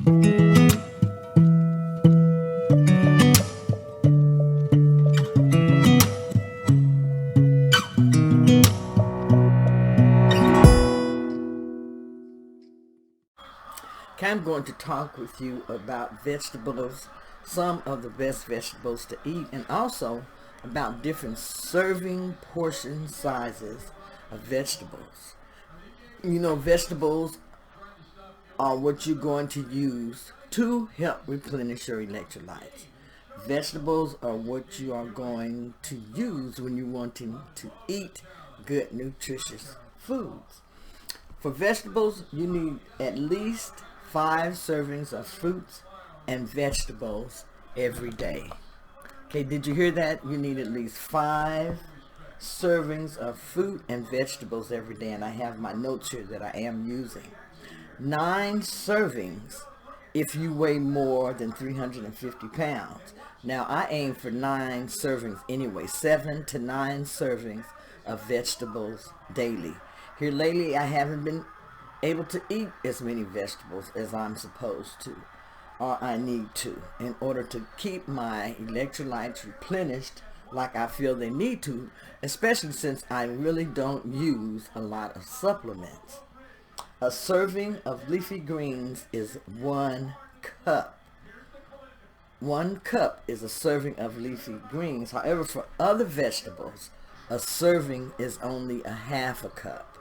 Okay, I'm going to talk with you about vegetables, some of the best vegetables to eat, and also about different serving portion sizes of vegetables. You know, vegetables are what you're going to use to help replenish your electrolytes. Vegetables are what you are going to use when you're wanting to eat good, nutritious foods. For vegetables, you need at least 5 servings of fruits and vegetables every day. Okay, did you hear that? You need at least 5 servings of fruit and vegetables every day, and I have my notes here that I am using. 9 servings if you weigh more than 350 pounds. Now, I aim for 9 servings anyway, 7 to 9 servings of vegetables daily. Here lately, I haven't been able to eat as many vegetables as I'm supposed to, or I need to, in order to keep my electrolytes replenished like I feel they need to, especially since I really don't use a lot of supplements. A serving of leafy greens is 1 cup. 1 cup is a serving of leafy greens. However, for other vegetables, a serving is only a half a cup.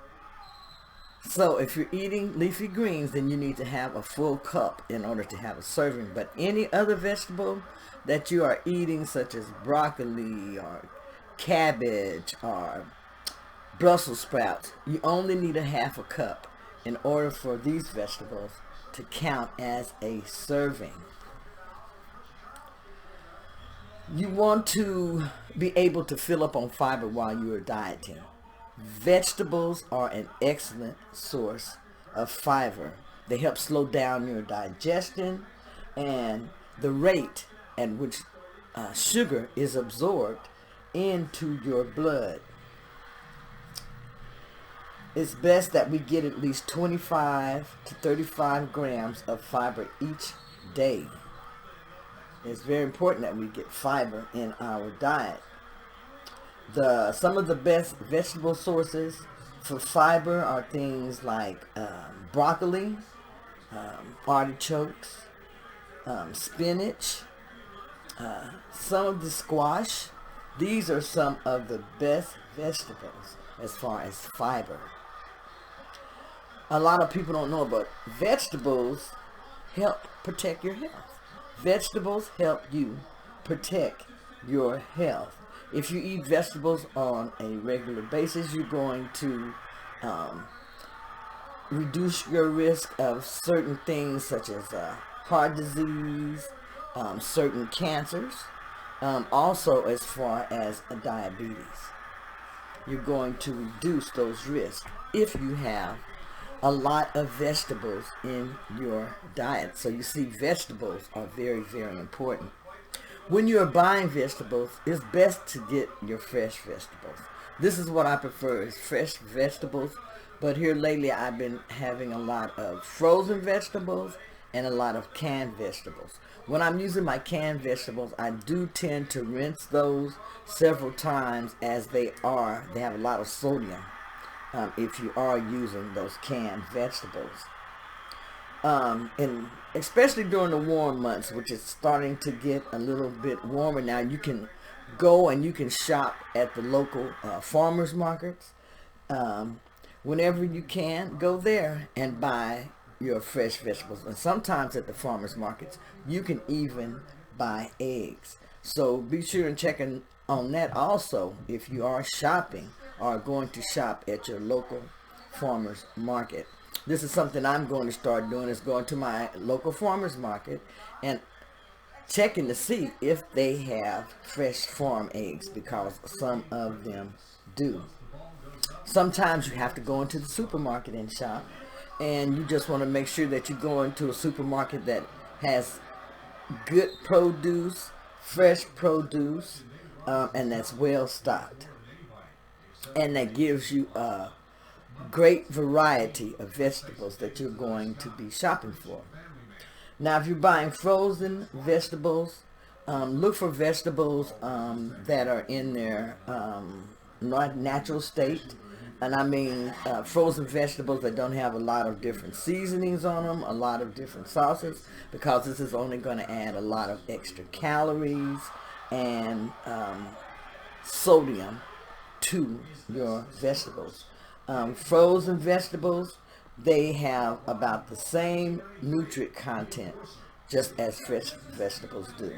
So if you're eating leafy greens, then you need to have a full cup in order to have a serving. But any other vegetable that you are eating, such as broccoli or cabbage or Brussels sprouts, you only need a half a cup in order for these vegetables to count as a serving. You want to be able to fill up on fiber while you are dieting. Vegetables are an excellent source of fiber. They help slow down your digestion and the rate at which sugar is absorbed into your blood. It's best that we get at least 25 to 35 grams of fiber each day. It's very important that we get fiber in our diet. Some of the best vegetable sources for fiber are things like broccoli, artichokes, spinach, some of the squash. These are some of the best vegetables as far as fiber. A lot of people don't know, but vegetables help protect your health. Vegetables help you protect your health. If you eat vegetables on a regular basis, you're going to reduce your risk of certain things such as heart disease, certain cancers, also as far as diabetes. You're going to reduce those risks if you have a lot of vegetables in your diet. So you see, vegetables are very, very important. When you're buying vegetables, it's best to get your fresh vegetables. This is what I prefer, is fresh vegetables. But here lately, I've been having a lot of frozen vegetables and a lot of canned vegetables. When I'm using my canned vegetables, I do tend to rinse those several times, as they have a lot of sodium if you are using those canned vegetables. And especially during the warm months, which is starting to get a little bit warmer now, you can go and you can shop at the local farmers markets. Whenever you can, go there and buy your fresh vegetables. And sometimes at the farmers markets, you can even buy eggs. So be sure and check on that also if you are shopping or going to shop at your local farmers market. This is something I'm going to start doing, is going to my local farmers market and checking to see if they have fresh farm eggs, because some of them do. Sometimes you have to go into the supermarket and shop, and you just want to make sure that you go into a supermarket that has good produce, fresh produce, and that's well stocked, and that gives you a great variety of vegetables that you're going to be shopping for. Now, if you're buying frozen vegetables, look for vegetables that are in their natural state. And I mean frozen vegetables that don't have a lot of different seasonings on them, a lot of different sauces, because this is only going to add a lot of extra calories and sodium to your vegetables. Frozen vegetables, they have about the same nutrient content just as fresh vegetables do.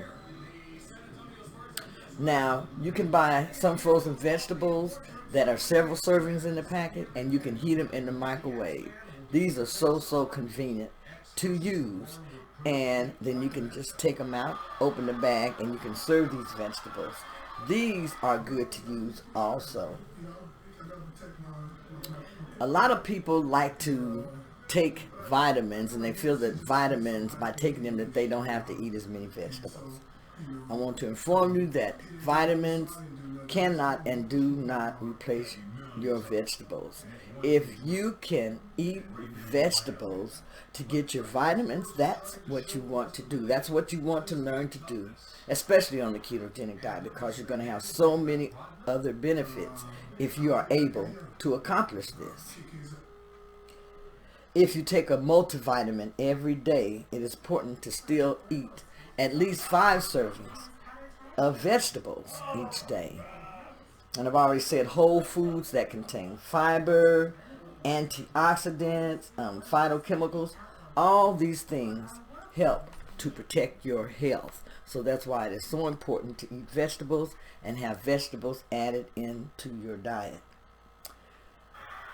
Now, you can buy some frozen vegetables that are several servings in the packet, and you can heat them in the microwave. These are so convenient to use. And then you can just take them out, open the bag, and you can serve these vegetables. These are good to use also. A lot of people like to take vitamins, and they feel that vitamins, by taking them, that they don't have to eat as many vegetables. I want to inform you that vitamins cannot and do not replace your vegetables. If you can eat vegetables to get your vitamins, that's what you want to do. That's what you want to learn to do, especially on the ketogenic diet, because you're going to have so many other benefits if you are able to accomplish this. If you take a multivitamin every day, it is important to still eat at least 5 servings of vegetables each day. And I've already said whole foods that contain fiber, antioxidants, phytochemicals. All these things help to protect your health. So that's why it is so important to eat vegetables and have vegetables added into your diet.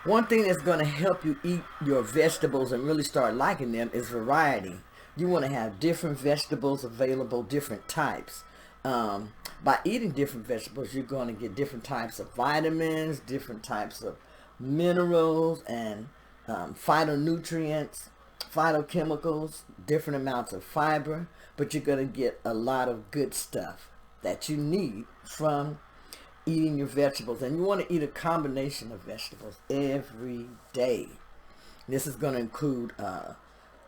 One thing that's going to help you eat your vegetables and really start liking them is variety. You want to have different vegetables available, different types. By eating different vegetables, you're going to get different types of vitamins, different types of minerals, and phytonutrients, phytochemicals, different amounts of fiber, but you're going to get a lot of good stuff that you need from eating your vegetables. And you want to eat a combination of vegetables every day. This is going to include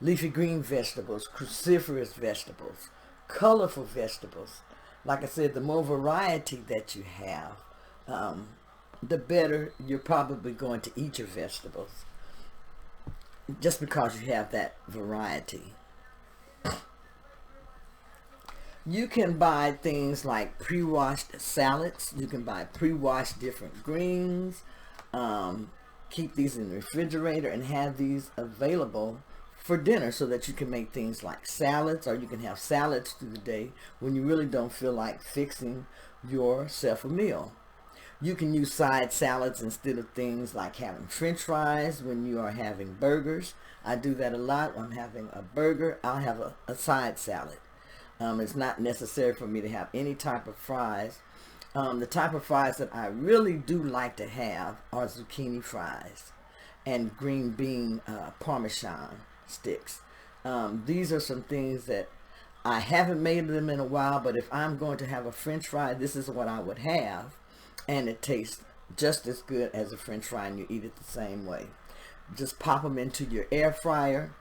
leafy green vegetables, cruciferous vegetables, colorful vegetables. Like I said, the more variety that you have, the better you're probably going to eat your vegetables, just because you have that variety. You can buy things like pre-washed salads. You can buy pre-washed different greens. Keep these in the refrigerator and have these available for dinner, so that you can make things like salads, or you can have salads through the day when you really don't feel like fixing yourself a meal. You can use side salads instead of things like having french fries when you are having burgers. I do that a lot. When I'm having a burger, I'll have a side salad. It's not necessary for me to have any type of fries. The type of fries that I really do like to have are zucchini fries and green bean Parmesan sticks. These are some things that I haven't made them in a while, but if I'm going to have a french fry, this is what I would have, and it tastes just as good as a french fry, and you eat it the same way. Just pop them into your air fryer,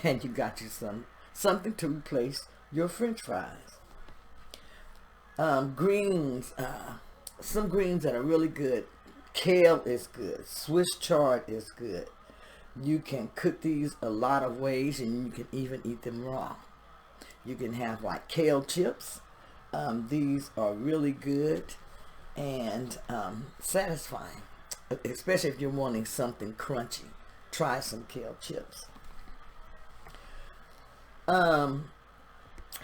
and you got you something to replace your french fries. Greens, some greens that are really good. Kale is good. Swiss chard is good. You can cook these a lot of ways, and you can even eat them raw. You can have like kale chips. These are really good and satisfying, especially if you're wanting something crunchy. Try some kale chips.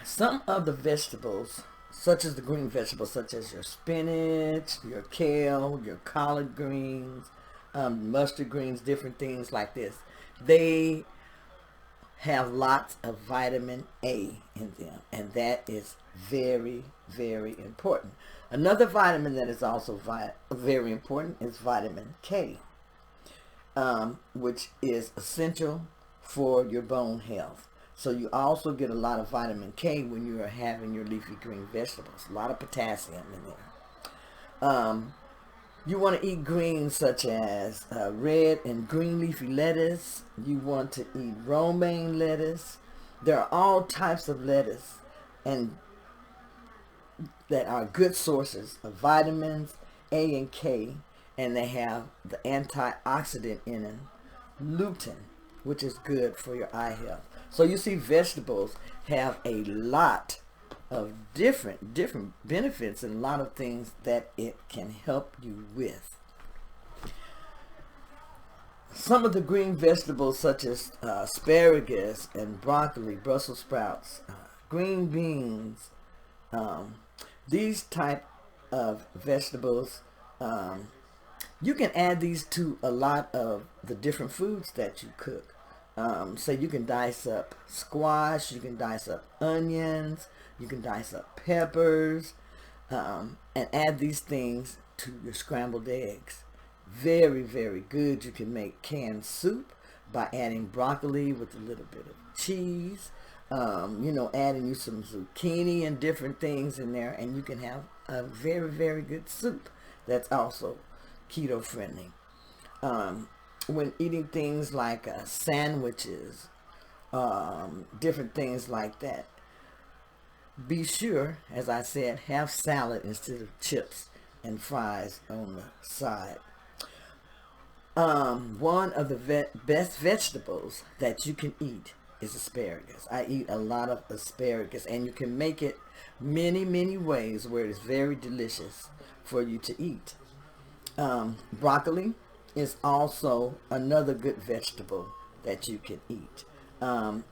Some of the vegetables, such as the green vegetables, such as your spinach, your kale, your collard greens, mustard greens, different things like this, they have lots of vitamin A in them, and that is very, very important. Another vitamin that is also very important is vitamin K, which is essential for your bone health. So you also get a lot of vitamin K when you are having your leafy green vegetables. A lot of potassium in there. You want to eat greens such as red and green leafy lettuce. You want to eat romaine lettuce. There are all types of lettuce and that are good sources of vitamins A and K, and they have the antioxidant in them, lutein, which is good for your eye health. So you see, vegetables have a lot of different benefits and a lot of things that it can help you with. Some of the green vegetables, such as asparagus and broccoli, Brussels sprouts, green beans, these type of vegetables, you can add these to a lot of the different foods that you cook. So you can dice up squash, you can dice up onions, you can dice up peppers, and add these things to your scrambled eggs. Very, very good. You can make canned soup by adding broccoli with a little bit of cheese, adding you some zucchini and different things in there, and you can have a very, very good soup that's also keto friendly. When eating things like sandwiches, different things like that, be sure, as I said, have salad instead of chips and fries on the side. One of the best vegetables that you can eat is asparagus. I eat a lot of asparagus, and you can make it many, many ways where it is very delicious for you to eat. Broccoli is also another good vegetable that you can eat.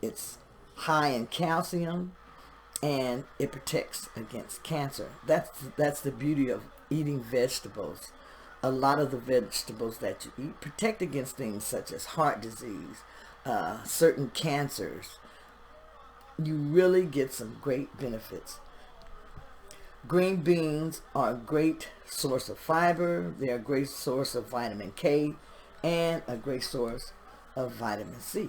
It's high in calcium, and it protects against cancer. That's the beauty of eating vegetables. A lot of the vegetables that you eat protect against things such as heart disease, certain cancers. You really get some great benefits. Green beans are a great source of fiber. They're a great source of vitamin K and a great source of vitamin C.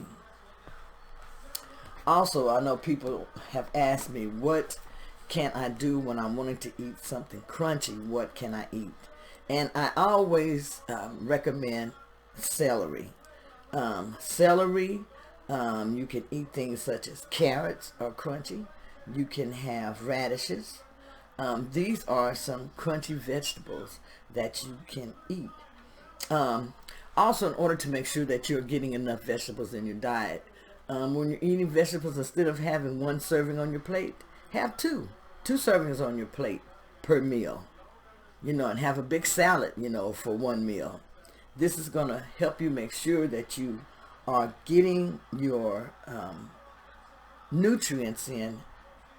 Also, I know people have asked me, what can I do when I'm wanting to eat something crunchy? What can I eat? And I always recommend celery. You can eat things such as carrots are crunchy. You can have radishes. These are some crunchy vegetables that you can eat. Also, in order to make sure that you're getting enough vegetables in your diet, when you're eating vegetables, instead of having one serving on your plate, have two servings on your plate per meal. And have a big salad, for one meal. This is going to help you make sure that you are getting your nutrients in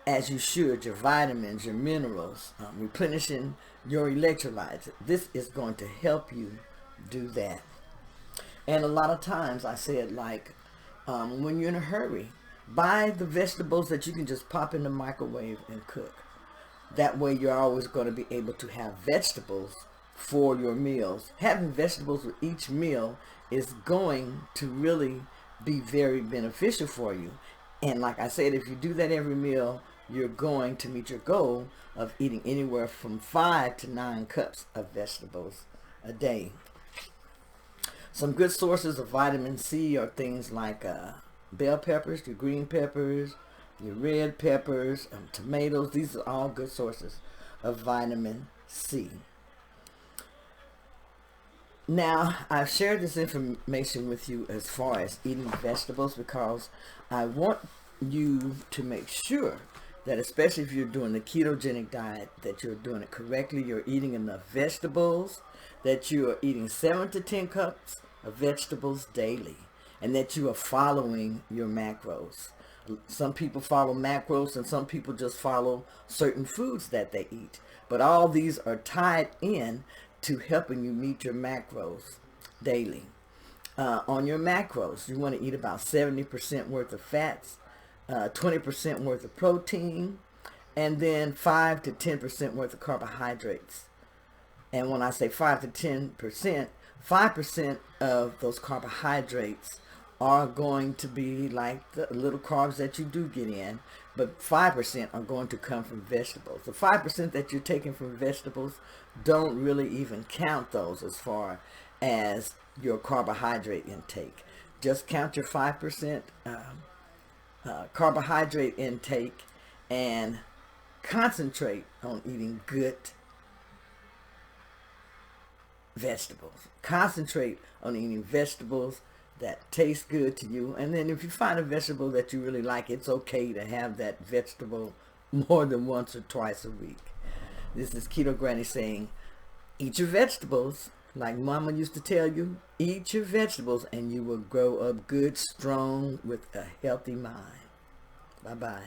as you should, your vitamins, your minerals, replenishing your electrolytes. This is going to help you do that. And a lot of times I say it like, when you're in a hurry, buy the vegetables that you can just pop in the microwave and cook. That way you're always going to be able to have vegetables for your meals. Having vegetables with each meal is going to really be very beneficial for you. And like I said, if you do that every meal, you're going to meet your goal of eating anywhere from 5 to 9 cups of vegetables a day. Some good sources of vitamin C are things like bell peppers, your green peppers, your red peppers, tomatoes. These are all good sources of vitamin C. Now, I've shared this information with you as far as eating vegetables because I want you to make sure that, especially if you're doing the ketogenic diet, that you're doing it correctly, you're eating enough vegetables, that you are eating 7 to 10 cups of vegetables daily, and that you are following your macros. Some people follow macros and some people just follow certain foods that they eat. But all these are tied in to helping you meet your macros daily. On your macros, you want to eat about 70% worth of fats, 20% worth of protein, and then 5 to 10% worth of carbohydrates. And when I say 5 to 10%, 5% of those carbohydrates are going to be like the little carbs that you do get in, but 5% are going to come from vegetables. The 5% that you're taking from vegetables, don't really even count those as far as your carbohydrate intake. Just count your 5% carbohydrate intake, and concentrate on eating good vegetables. Concentrate on eating vegetables that taste good to you. And then if you find a vegetable that you really like, it's okay to have that vegetable more than once or twice a week. This is Keto Granny saying, eat your vegetables. Like Mama used to tell you, eat your vegetables and you will grow up good, strong, with a healthy mind. Bye-bye.